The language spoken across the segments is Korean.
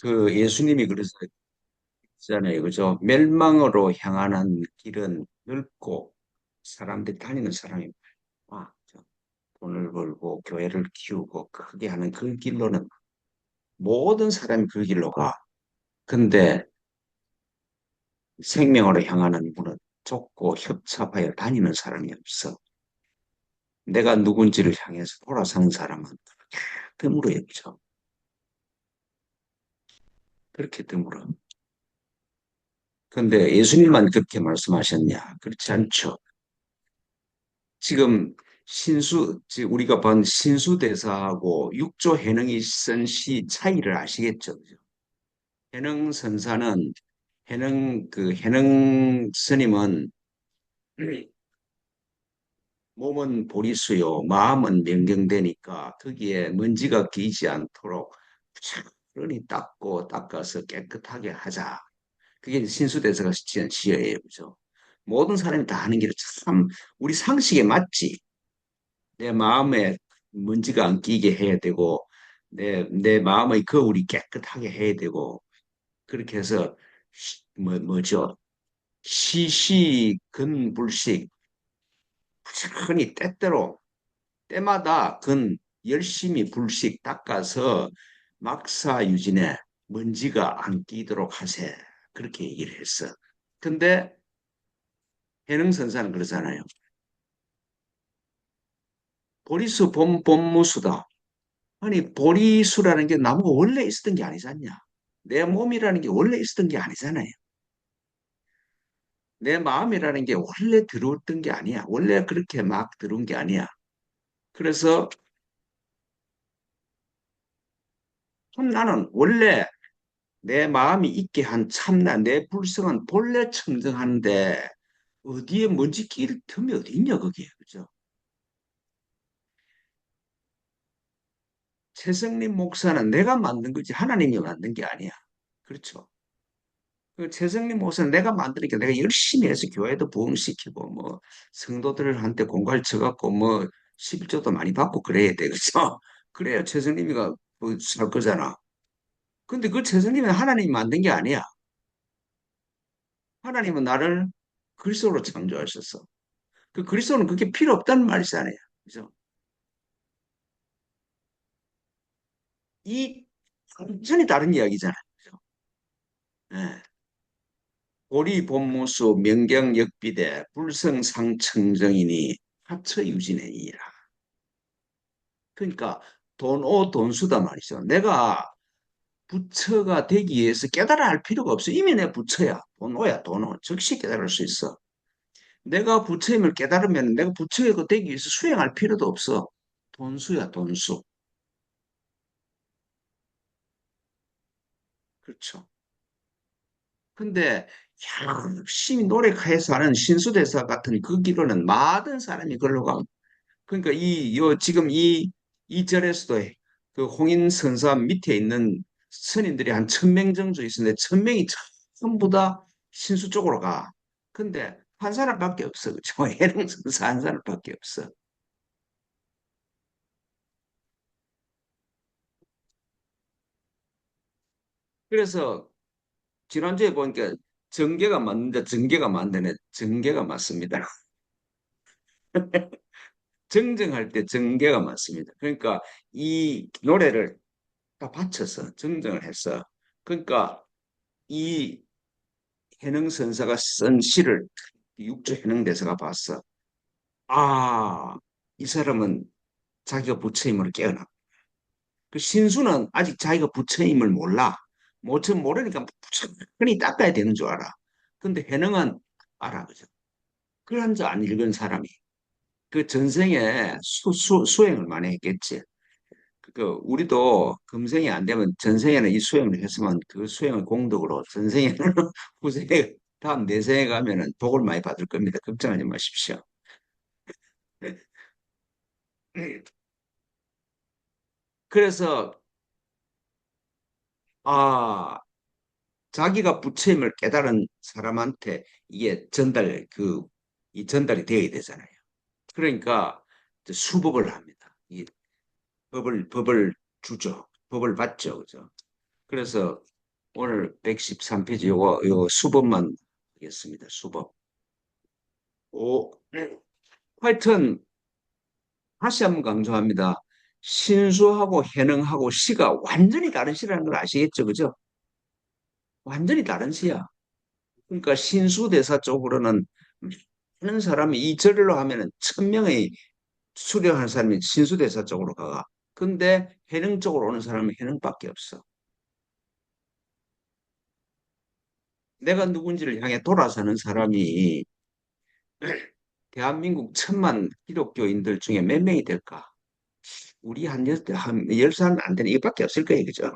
그 예수님이 그러잖아요. 그죠? 멸망으로 향하는 길은 넓고 사람들이 다니는 사람이 많아. 돈을 벌고 교회를 키우고 크게 하는 그 길로는 모든 사람이 그 길로 가. 근데 생명으로 향하는 문은 좁고 협착하여 다니는 사람이 없어. 내가 누군지를 향해서 돌아서는 사람은 그렇게 드물어요. 그죠? 그렇게 드물어. 근데 예수님만 그렇게 말씀하셨냐? 그렇지 않죠. 지금 우리가 본 신수대사하고 육조 해능이 쓴 시 차이를 아시겠죠? 그죠? 해능 선사는 해능 스님은 몸은 보리수요, 마음은 명경되니까 거기에 먼지가 끼지 않도록 부지런히 닦고 닦아서 깨끗하게 하자. 그게 신수대사가 지은 시예요, 그죠? 모든 사람이 다 하는 길은 참 우리 상식에 맞지. 내 마음에 먼지가 안 끼게 해야 되고, 내 마음의 거울이 깨끗하게 해야 되고, 그렇게 해서, 뭐죠? 시시근불식, 부지런히 때마다 열심히 불식 닦아서 막사유진에 먼지가 안 끼도록 하세. 그렇게 얘기를 했어. 근데 해능선사는 그러잖아요. 보리수 본무수다. 아니, 보리수라는 게 나무가 원래 있었던 게 아니지 않냐? 내 몸이라는 게 원래 있었던 게 아니잖아요. 내 마음이라는 게 원래 들어왔던 게 아니야. 원래 그렇게 막 들어온 게 아니야. 그래서 참 나는 원래 내 마음이 있게 한 참나, 내 불성은 본래 청정하는데 어디에 먼지 끼일 틈이 어디 있냐, 그게. 그죠? 최성림 목사는 내가 만든 거지 하나님이 만든 게 아니야. 그렇죠? 그 최성림 목사는 내가 만드니까 내가 열심히 해서 교회도 부흥시키고 뭐 성도들한테 공갈 쳐갖고 뭐 11조도 많이 받고 그래야 돼. 그죠? 그래야 최성림이가 뭐살 거잖아. 근데 그 최성림은 하나님이 만든 게 아니야. 하나님은 나를 그리스도로 창조하셨어. 그 그리스도는 그게 필요 없다는 말이잖아요. 그죠? 이 완전히 다른 이야기잖아요. 그죠? 예. 고리 본무수 명경역비대 불성상청정이니 하처유진이니라. 그러니까 돈오 돈수다 말이죠. 내가 부처가 되기 위해서 깨달아 할 필요가 없어. 이미 내 부처야. 돈오야 돈오. 즉시 깨달을 수 있어. 내가 부처임을 깨달으면 내가 부처가 되기 위해서 수행할 필요도 없어. 돈수야 돈수. 그렇죠. 근데 열심히 노력해서 하는 신수대사 같은 그 길로는 많은 사람이 걸로 가면 그러니까 지금 이 절에서도 그 홍인선사 밑에 있는 스님들이 한 1,000명 정도 있었는데 1,000명이 전부 다 신수 쪽으로 가. 근데 한 사람밖에 없어. 그죠? 해룡선사 한 사람밖에 없어. 그래서 지난주에 보니까 정계가 맞는데 정계가 맞네. 정계가 맞습니다. 정정할 때 정계가 맞습니다. 그러니까 이 노래를 다 바쳐서 정정을 했어. 그러니까 이 해능선사가 쓴 시를 육조 해능대사가 봤어. 아, 이 사람은 자기가 부처임을 깨어나. 그 신수는 아직 자기가 부처임을 몰라. 모르니까 부처님이 닦아야 되는 줄 알아. 근데 해능은 알아, 그죠? 그런 저안 읽은 사람이 그 전생에 수행을 많이 했겠지. 우리도 금생이 안 되면 전생에는 이 수행을 했으면 그 수행의 공덕으로 전생에는 후생에 다음 내생에 가면은 복을 많이 받을 겁니다. 걱정하지 마십시오. 그래서 아 자기가 부처임을 깨달은 사람한테 이게 이 전달이 되어야 되잖아요. 그러니까 이제 수법을 합니다. 이 법을 주죠. 법을 받죠, 그죠? 그래서 오늘 113페이지 요 수법만 하겠습니다. 수법. 네. 하여튼 다시 한번 강조합니다. 신수하고 해능하고 시가 완전히 다른 시라는 걸 아시겠죠? 그죠? 완전히 다른 시야. 그러니까 신수대사 쪽으로는 많은 사람이 이 절로 하면은 1,000명의 수령하는 사람이 신수대사 쪽으로 가. 근데 해능 쪽으로 오는 사람은 해능밖에 없어. 내가 누군지를 향해 돌아서는 사람이 대한민국 1,000만 기독교인들 중에 몇 명이 될까? 우리 한 10살 안 되는 이밖에 없을 거예요. 그죠?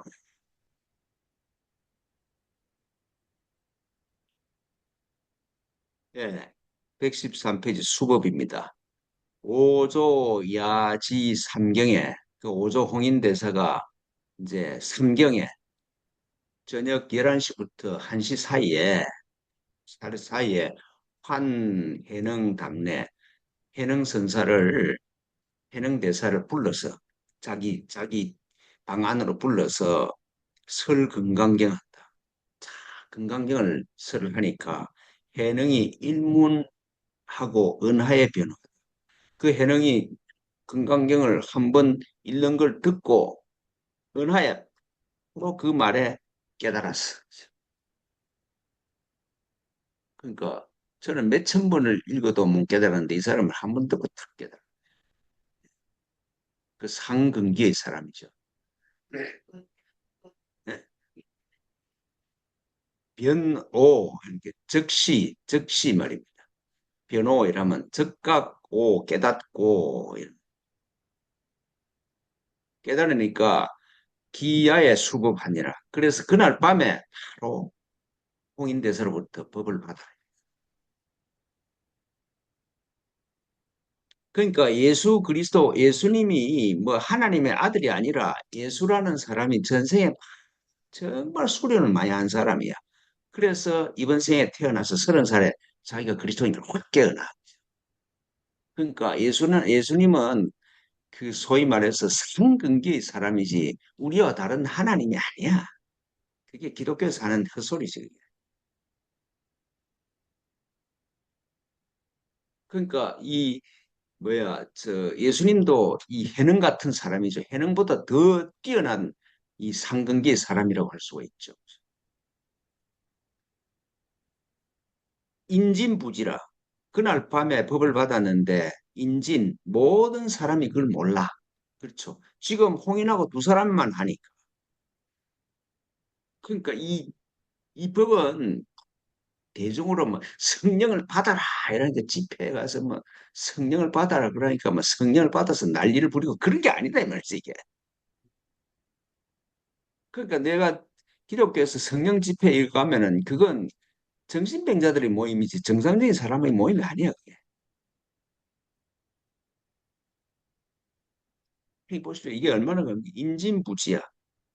예. 113페이지 수법입니다. 오조 야지 삼경에 그 오조 홍인대사가 이제 삼경에 저녁 11시부터 1시 사이에 환해능 답례 해능 선사를 해능 대사를 불러서 자기 방 안으로 불러서 설 금강경 한다. 금강경을 설을 하니까 해능이 일문하고 은하의 변화. 그 해능이 금강경을 한번 읽는 걸 듣고 은하에 바로 그 말에 깨달았어. 그러니까 저는 몇천 번을 읽어도 못 깨달았는데 이 사람은 한 번 듣고 탁 깨달아. 그 상근기의 사람이죠. 네. 네. 변오 이렇게 즉시 말입니다. 변오 이라면 즉각오 깨닫고 깨달으니까 기야의 수법하니라. 그래서 그날 밤에 바로 홍인대사로부터 법을 받아. 그러니까 예수 그리스도 예수님이 뭐 하나님의 아들이 아니라 예수라는 사람이 전생에 정말 수련을 많이 한 사람이야. 그래서 이번 생에 태어나서 30살에 자기가 그리스도인을 확 깨어나. 그러니까 예수님은 그 소위 말해서 성근기의 사람이지 우리와 다른 하나님이 아니야. 그게 기독교에서 하는 헛소리지. 그게. 그러니까 이 뭐야 저 예수님도 이 해능 같은 사람이죠. 해능보다 더 뛰어난 이 상근기의 사람이라고 할 수가 있죠. 인진부지라. 그날 밤에 법을 받았는데 인진 모든 사람이 그걸 몰라. 그렇죠. 지금 홍인하고 두 사람만 하니까. 그러니까 이 법은 대중으로 뭐 성령을 받아라 이러니까 집회에 가서 뭐 성령을 받아라 그러니까 뭐 성령을 받아서 난리를 부리고 그런 게 아니다 이 말이지 이게. 그러니까 내가 기독교에서 성령 집회에 가면은 그건 정신병자들의 모임이지 정상적인 사람의 모임이 아니야 그게. 이 보십시오. 이게 얼마나 인진부지야.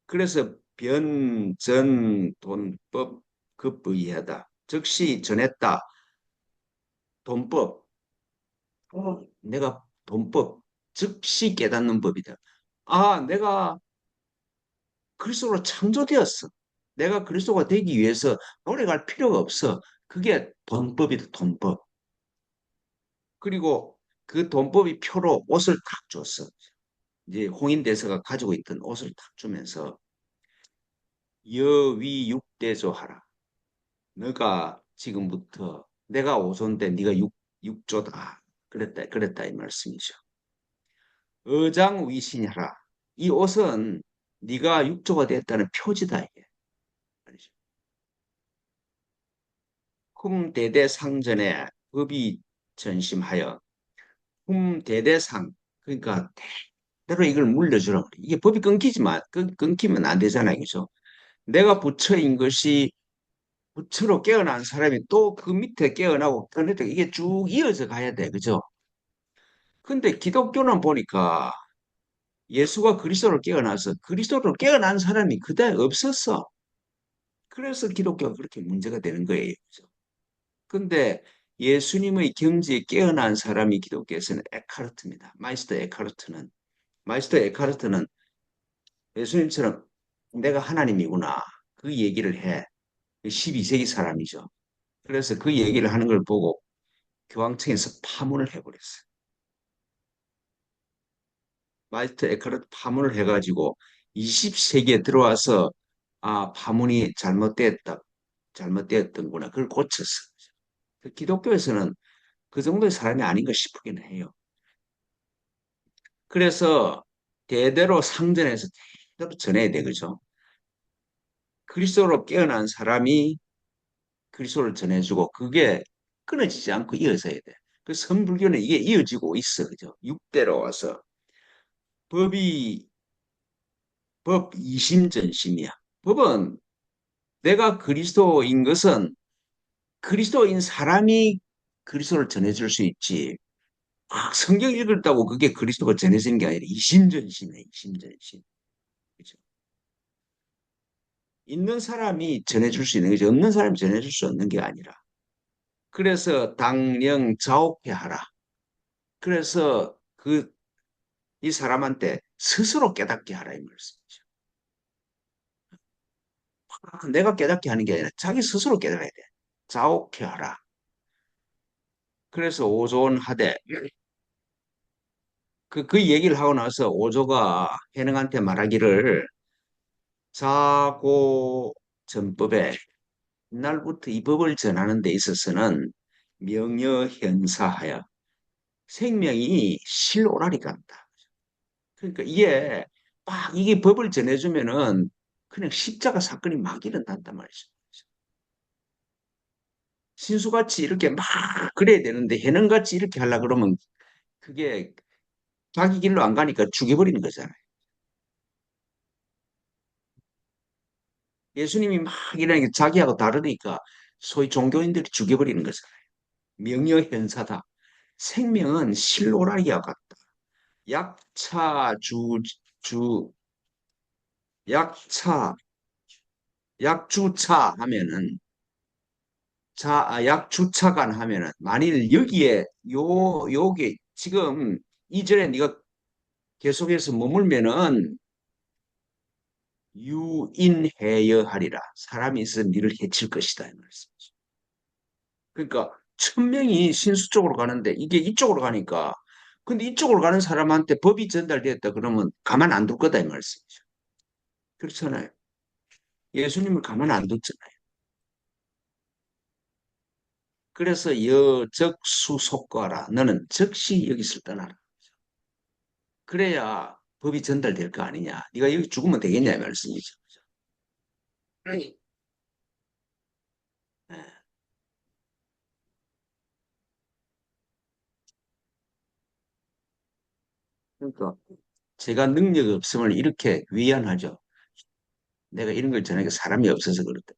그래서 변, 전, 돈법, 급부이하다. 즉시 전했다. 돈법. 내가 돈법. 즉시 깨닫는 법이다. 아, 내가 그리스도로 창조되었어. 내가 그리스도가 되기 위해서 노력할 필요가 없어. 그게 돈법이다, 돈법. 그리고 그 돈법이 표로 옷을 탁 줬어. 이제 홍인대사가 가지고 있던 옷을 탁 주면서 여위육대조하라. 너가 지금부터 내가 오존데 네가 육조다. 그랬다 이 말씀이죠. 의장위신하라. 이 옷은 네가 육조가 됐다는 표지다 이게. 말이죠. 흠대대상전에 법이 전심하여 흠대대상 그러니까 대로 이걸 물려주라. 이게 법이 끊기지만 끊기면 안 되잖아요. 그죠? 내가 부처인 것이 부처로 깨어난 사람이 또 그 밑에 깨어나고 그런데 이게 쭉 이어져 가야 돼. 그죠? 근데 기독교는 보니까 예수가 그리스도로 깨어나서 그리스도로 깨어난 사람이 그다음에 없었어. 그래서 기독교가 그렇게 문제가 되는 거예요. 그죠? 근데 예수님의 경지에 깨어난 사람이 기독교에서는 에카르트입니다. 마이스터 에카르트는 예수님처럼 내가 하나님이구나. 그 얘기를 해. 12세기 사람이죠. 그래서 그 얘기를 하는 걸 보고 교황청에서 파문을 해버렸어요. 마이스터 에카르트 파문을 해가지고 20세기에 들어와서 아, 파문이 잘못되었던구나. 그걸 고쳤어. 기독교에서는 그 정도의 사람이 아닌가 싶기는 해요. 그래서 대대로 상전해서 대대로 전해야 돼, 그죠? 그리스도로 깨어난 사람이 그리스도를 전해주고 그게 끊어지지 않고 이어져야 돼. 그 선불교는 이게 이어지고 있어, 그죠? 6대로 와서 법이 법 이심전심이야. 법은 내가 그리스도인 것은 그리스도인 사람이 그리스도를 전해줄 수 있지. 막 성경 읽었다고 그게 그리스도가 전해지는 게 아니라 이심전심이야, 이심전심. 그죠? 있는 사람이 전해줄 수 있는 거지, 없는 사람이 전해줄 수 없는 게 아니라. 그래서 당령 자옥해 하라. 그래서 이 사람한테 스스로 깨닫게 하라 이 말씀이죠. 내가 깨닫게 하는 게 아니라 자기 스스로 깨달아야 돼. 자옥해 하라. 그래서 오존하되 그 얘기를 하고 나서 오조가 해능한테 말하기를 자고 전법에 옛날부터 이 법을 전하는 데 있어서는 명여현사하여 생명이 실오라리 간다. 그러니까 이게 법을 전해주면은 그냥 십자가 사건이 막 일어난단 말이죠. 신수같이 이렇게 막 그래야 되는데 해능같이 이렇게 하려 그러면 그게 자기 길로 안 가니까 죽여버리는 거잖아요. 예수님이 막 이러니까 자기하고 다르니까 소위 종교인들이 죽여버리는 거잖아요. 명여현사다. 생명은 실오라리와 같다. 약차 주 약차 약주차 하면은 약주차간 하면은 만일 여기에 요게 지금 이전에 네가 계속해서 머물면은 유인해여 하리라. 사람이 있어 니를 해칠 것이다. 이 말씀이죠. 그러니까 천명이 신수 쪽으로 가는데 이게 이쪽으로 가니까 근데 이쪽으로 가는 사람한테 법이 전달되었다 그러면 가만 안 둘 거다 이 말씀이죠. 그렇잖아요. 예수님을 가만 안 뒀잖아요. 그래서 여적수속과라 너는 즉시 여기서 떠나라. 그래야 법이 전달될 거 아니냐. 네가 여기 죽으면 되겠냐 이 말씀이죠. 네. 그러니까 제가 능력 없음을 이렇게 위안하죠. 내가 이런 걸 전하니까 사람이 없어서 그렇다.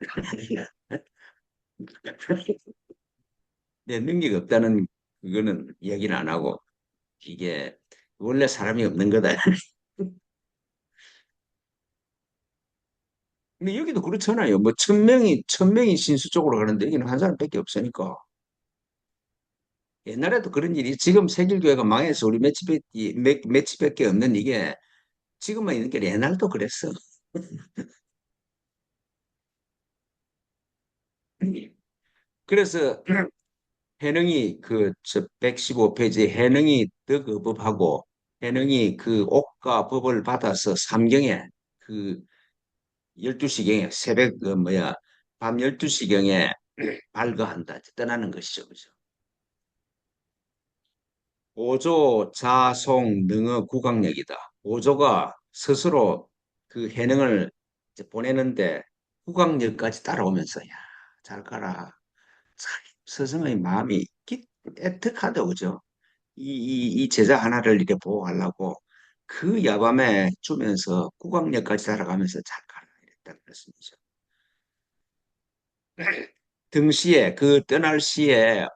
내 능력 없다는 그거는 이야기는 안 하고 이게 원래 사람이 없는 거다. 근데 여기도 그렇잖아요. 뭐 천 명이 신수 쪽으로 가는데 여기는 한 사람밖에 없으니까. 옛날에도 그런 일이 지금 세길교회가 망해서 우리 몇십밖에 없는 이게 지금만 있는 게 옛날도 그랬어. 그래서 해능이 저 115페이지 해능이 덕업법하고 해능이 그 옥과 법을 받아서 삼경에 그 12시경에 새벽 밤 12시경에 발거한다. 떠나는 것이죠. 그죠? 오조 자송 능어 구강력이다. 오조가 스스로 그 해능을 이제 보내는데 구강력까지 따라오면서 야, 잘 가라. 참 스승의 마음이 애틋하다 그죠? 이 제자 하나를 이렇게 보호하려고 그 야밤에 주면서 구강력까지 따라가면서 잘 가라 이랬다는 말씀이죠. 등시에 그 떠날 시에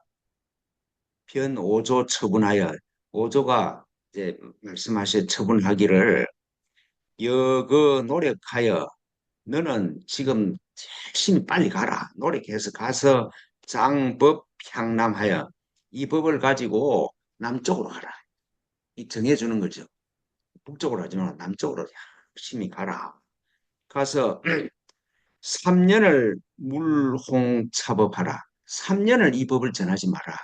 변 5조 처분하여 5조가 이제 말씀하신 처분하기를 여그 노력하여 너는 지금 열심히 빨리 가라. 노력해서 가서 장법 향남하여 이 법을 가지고 남쪽으로 가라. 이 정해주는 거죠. 북쪽으로 하지 말고 남쪽으로 열심히 가라. 가서 3년을 물홍차법하라. 3년을 이 법을 전하지 마라.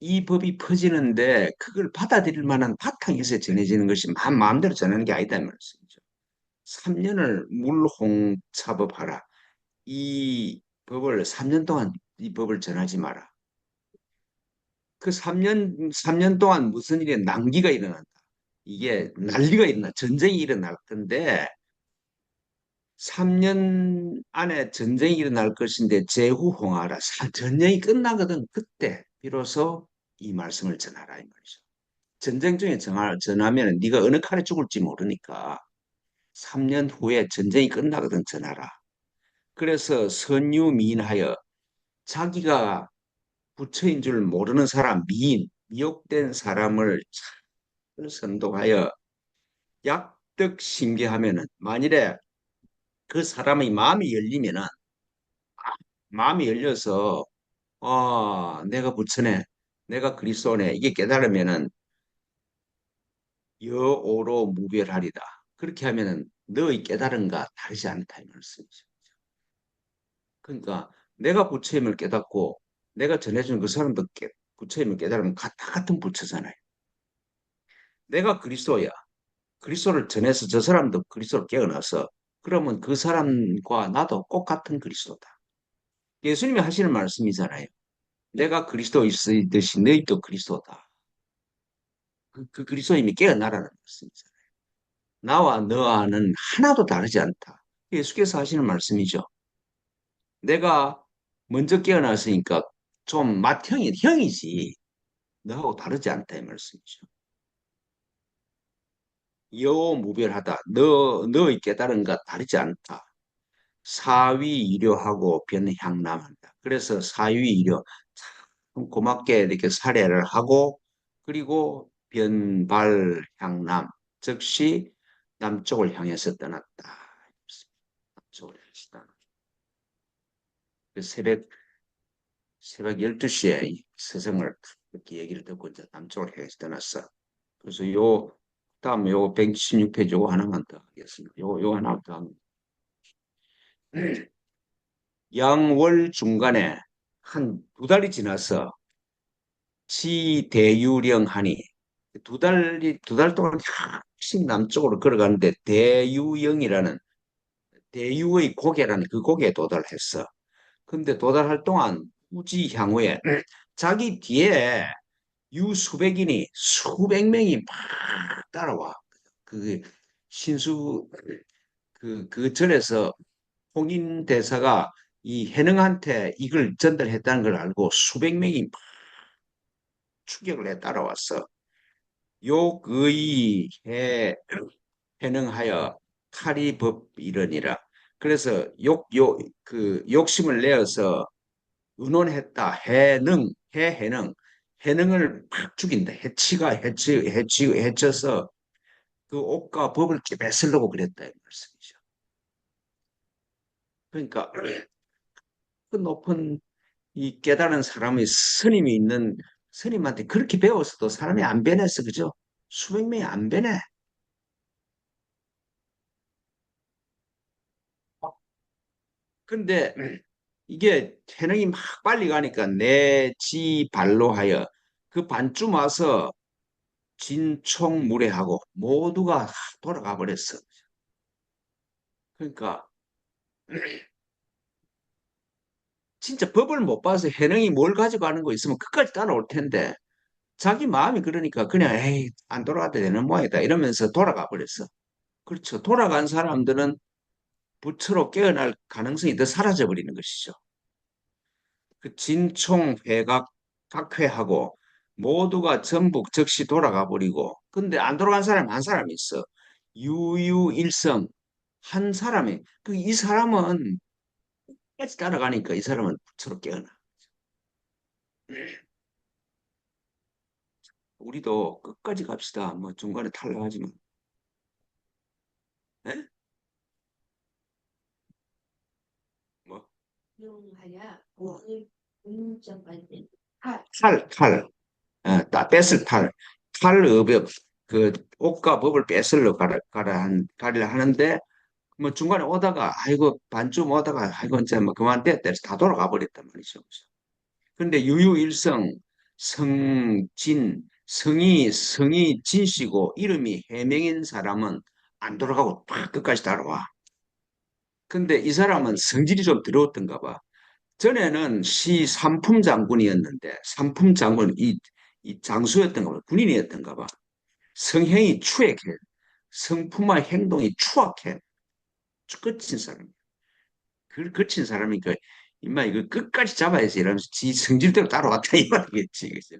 이 법이 퍼지는데 그걸 받아들일 만한 바탕이 있어야 전해지는 것이 마음대로 전하는 게 아니다 이 말씀이죠. 3년을 물홍차법하라. 이 법을 3년 동안 이 법을 전하지 마라. 그 3년 동안 무슨 일이 난기가 일어난다. 이게 난리가 일어나, 전쟁이 일어날 건데 3년 안에 전쟁이 일어날 것인데 제후홍하라. 전쟁이 끝나거든. 그때 비로소 이 말씀을 전하라 이 말이죠. 전쟁 중에 전하면 네가 어느 칼에 죽을지 모르니까 3년 후에 전쟁이 끝나거든 전하라. 그래서 선유미인하여 자기가 부처인 줄 모르는 사람, 미혹된 사람을 잘 선독하여 약득신계하면은 만일에 그 사람의 마음이 열려서 내가 부처네, 내가 그리스도네 이게 깨달으면은 여오로 무별하리다. 그렇게 하면은 너의 깨달음과 다르지 않다 이 말씀이죠. 그러니까 내가 부처임을 깨닫고 내가 전해준 그 사람도 부처임을 깨달으면 같은 부처잖아요. 내가 그리스도야. 그리스도를 전해서 저 사람도 그리스도를 깨어나서 그러면 그 사람과 나도 꼭 같은 그리스도다. 예수님이 하시는 말씀이잖아요. 내가 그리스도이듯이 너희도 그리스도다. 그 그리스도님이 깨어나라는 말씀이잖아요. 나와 너와는 하나도 다르지 않다. 예수께서 하시는 말씀이죠. 내가 먼저 깨어났으니까 좀 형이지. 너하고 다르지 않다 이 말씀이죠. 여무별하다. 너의 깨달음과 다르지 않다. 사위이료하고 변향남한다. 그래서 사위이료 참 고맙게 이렇게 사례를 하고 그리고 변발향남 즉시 남쪽을 향해서 떠났다. 남쪽을 향해서 떠났다. 그 새벽 12시에 스승을 이렇게 얘기를 듣고 이제 남쪽을 향해서 떠났어. 그래서 다음에 요 116페이지 요거 하나만 더 하겠습니다. 요 하나 더 합니다. 양월 중간에 한 두 달이 지나서 시대유령하니 두 달 동안 확씩 남쪽으로 걸어가는데 대유령이라는 대유의 고개라는 그 고개에 도달했어. 근데 도달할 동안 후지 향후에 자기 뒤에 유 수백인이 수백 명이 막 따라와. 그 신수 그 절에서 홍인 대사가 이 해능한테 이걸 전달했다는 걸 알고 수백 명이 막 추격을 해 따라왔어. 욕의 해능하여 탈의법 이러니라. 그래서 욕심을 내어서 의논했다. 해능을 팍 죽인다. 해쳐서 그 옥과 법을 뺏으려고 그랬다 이 말씀이죠. 그러니까 그 높은 이 깨달은 사람의 스님이 있는 스님한테 그렇게 배웠어도 사람이 안 변했어, 그죠? 수백 명이 안 변해. 근데 이게 태능이 막 빨리 가니까 내 지 발로 하여 그 반쯤 와서 진총무례하고 모두가 돌아가 버렸어. 그러니까 진짜 법을 못 봐서 해능이 뭘 가지고 가는 거 있으면 끝까지 따라올 텐데 자기 마음이 그러니까 그냥 에이 안 돌아가도 되는 모양이다 이러면서 돌아가 버렸어. 그렇죠. 돌아간 사람들은 부처로 깨어날 가능성이 더 사라져 버리는 것이죠. 그 진총회각 각회하고 모두가 전부 즉시 돌아가 버리고 근데 안 돌아간 사람 한 사람이 있어. 유유일성 한 사람이 그 이 사람은 끝까지 따라가니까 이 사람은 부처로 깨어나. 우리도 끝까지 갑시다. 뭐 중간에 탈락하지만. 에? 뭐 용하야 오늘 운전할 때 탈. 다 뺏을 탈. 탈의법. 그 옷과 법을 뺏으려 가려 하는데 뭐 중간에 오다가 아이고 반쯤 오다가 아이고 이제 뭐 그만 됐다 해서 다 돌아가 버렸단 말이죠. 근데 유유일성 성진 성이 진씨고 이름이 해명인 사람은 안 돌아가고 팍 끝까지 따라와. 근데 이 사람은 성질이 좀 더러웠던가 봐. 전에는 시 삼품 장군이었는데 삼품 장군 이 장수였던가 봐. 군인이었던가 봐. 성행이 추악해. 성품과 행동이 추악해. 끝인 사람. 그 거친 사람이니까 임마 이거 끝까지 잡아야지 이러면서 지 성질대로 따라왔다 이 말이겠지. 그죠?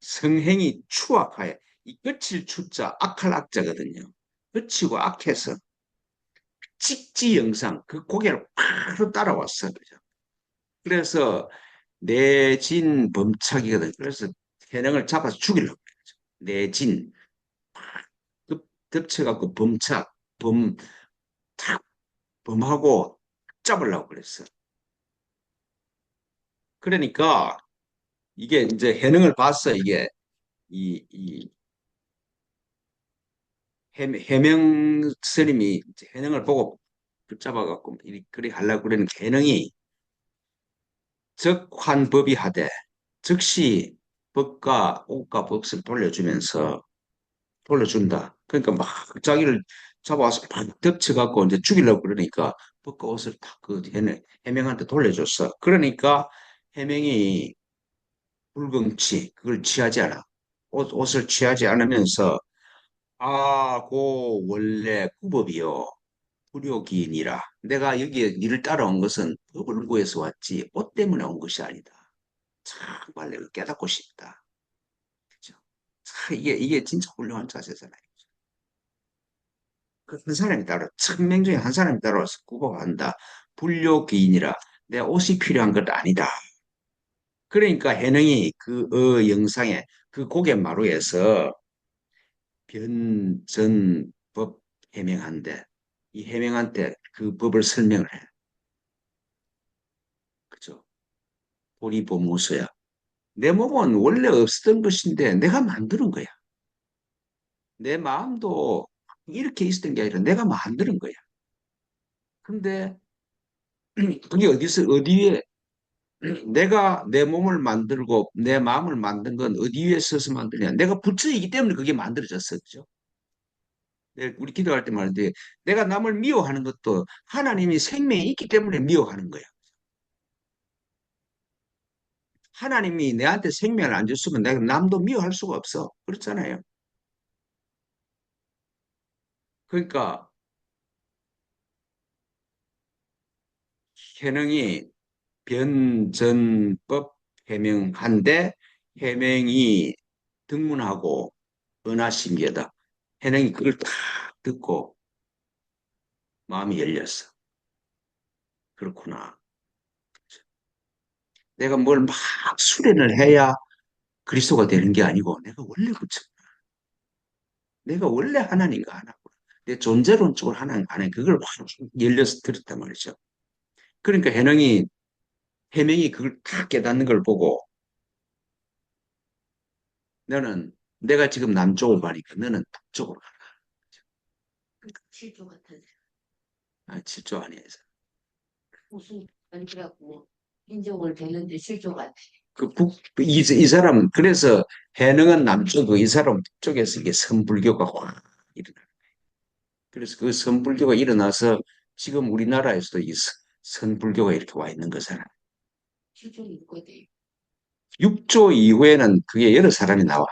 성행이 추악하여 이 끝일 추자 악할 악자거든요. 끝이고 악해서 직지 영상 그 고개를 바로 따라왔어. 그죠? 그래서 내진 범착이거든. 그래서 현행을 잡아서 죽이려고 그랬죠. 내진 덮쳐갖고 범착 범탁 범하고 잡으려고 그랬어. 그러니까 이게 이제 해능을 봤어. 이게 이 해명 스님이 이제 해능을 보고 붙잡아갖고 그리 하려고 그러는 해능이 적환법이 하되 즉시 법과 옷과 법을 돌려준다. 그러니까 막 자기를 잡아와서 막 덮쳐갖고 이제 죽이려고 그러니까 법과 옷을 탁그 해명한테 돌려줬어. 그러니까 해명이 불금치 그걸 취하지 않아. 옷을 취하지 않으면서 아, 고 원래 구법이요. 불효기인이라. 내가 여기에 니를 따라온 것은 법을 구해서 왔지 옷 때문에 온 것이 아니다. 정말 내가 깨닫고 싶다. 그죠? 이게 진짜 훌륭한 자세잖아요. 그한 사람이 따라 천명 중에 한 사람이 따라와서 구법한다. 불효기인이라. 내 옷이 필요한 것 아니다. 그러니까 해능이 그 영상에 그 고갯마루에서 변전법 해명한데 이 해명한테 그 법을 설명을 해. 그죠? 보리보무서야. 내 몸은 원래 없었던 것인데 내가 만드는 거야. 내 마음도 이렇게 있었던 게 아니라 내가 만드는 거야. 근데 그게 어디에 내가 내 몸을 만들고 내 마음을 만든 건 어디 위에 서서 만드냐? 내가 부처이기 때문에 그게 만들어졌었죠. 우리 기도할 때 말인데 내가 남을 미워하는 것도 하나님이 생명이 있기 때문에 미워하는 거야. 하나님이 내한테 생명을 안 줬으면 내가 남도 미워할 수가 없어. 그렇잖아요. 그러니까 현행이 변전법 해명한데 해명이 등문하고 은하심계다. 현행이 그걸 딱 듣고 마음이 열렸어. 그렇구나. 내가 뭘 막 수련을 해야 그리스도가 되는 게 아니고 내가 원래 그렇죠. 내가 원래 하나님과 하나고 내 존재론적으로 하나님 안에 그걸 확 열려서 들었단 말이죠. 그러니까 해명이 그걸 다 깨닫는 걸 보고 너는 내가 지금 남쪽을 가니까 너는 북쪽으로 가라. 실조 같은 아, 질조 아니에서. 무슨 아니라고 인정을 되는데 실조 같아. 이 사람은 그래서 해능은 남쪽이고 이 사람은 북쪽에서 이게 선불교가 확 일어나. 그래서 그 선불교가 일어나서 지금 우리나라에서도 이 선불교가 이렇게 와 있는 거잖아. 실조 있거든. 6조 이후에는 그게 여러 사람이 나와.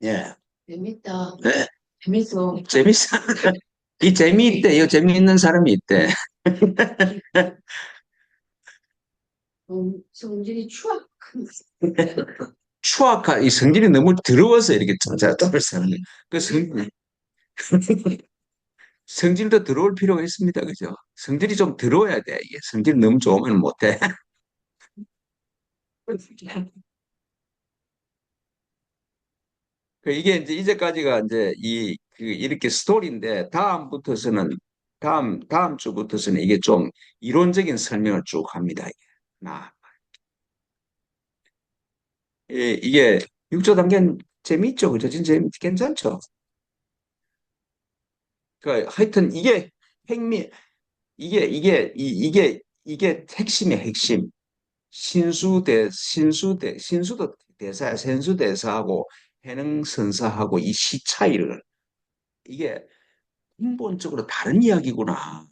예. 재밌다. 네. 재밌어. 재밌어. 이 재미있대. 이 재미있는 사람이 있대. 성질이 추악. 이 성질이 너무 더러워서 이렇게 점을 쓰는 거예요. 그 성질도 더러울 필요가 있습니다. 그죠? 성질이 좀 더러워야 돼. 이게 성질이 너무 좋으면 못해. 이게 이제 이제까지가 이제 이렇게 스토리인데 다음 주부터서는 이게 좀 이론적인 설명을 쭉 합니다. 이게. 나 이게 육조 단계는 재미있죠. 그죠? 진짜 괜찮죠. 그러니까 하여튼 이게 핵미, 이게 핵심이야, 핵심. 신수도 대사야. 선수대사하고 해능선사하고 이 시 차이를, 이게 근본적으로 다른 이야기구나.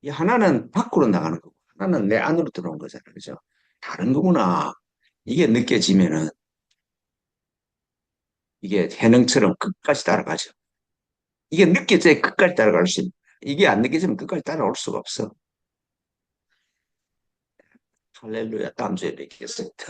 이 하나는 밖으로 나가는 거고, 하나는 내 안으로 들어오는 거잖아. 그죠? 다른 거구나. 이게 느껴지면은, 이게 해능처럼 끝까지 따라가죠. 이게 느껴져야 끝까지 따라갈 수 있는 거야. 이게 안 느껴지면 끝까지 따라올 수가 없어. 할렐루야. 다음 주에 뵙겠습니다.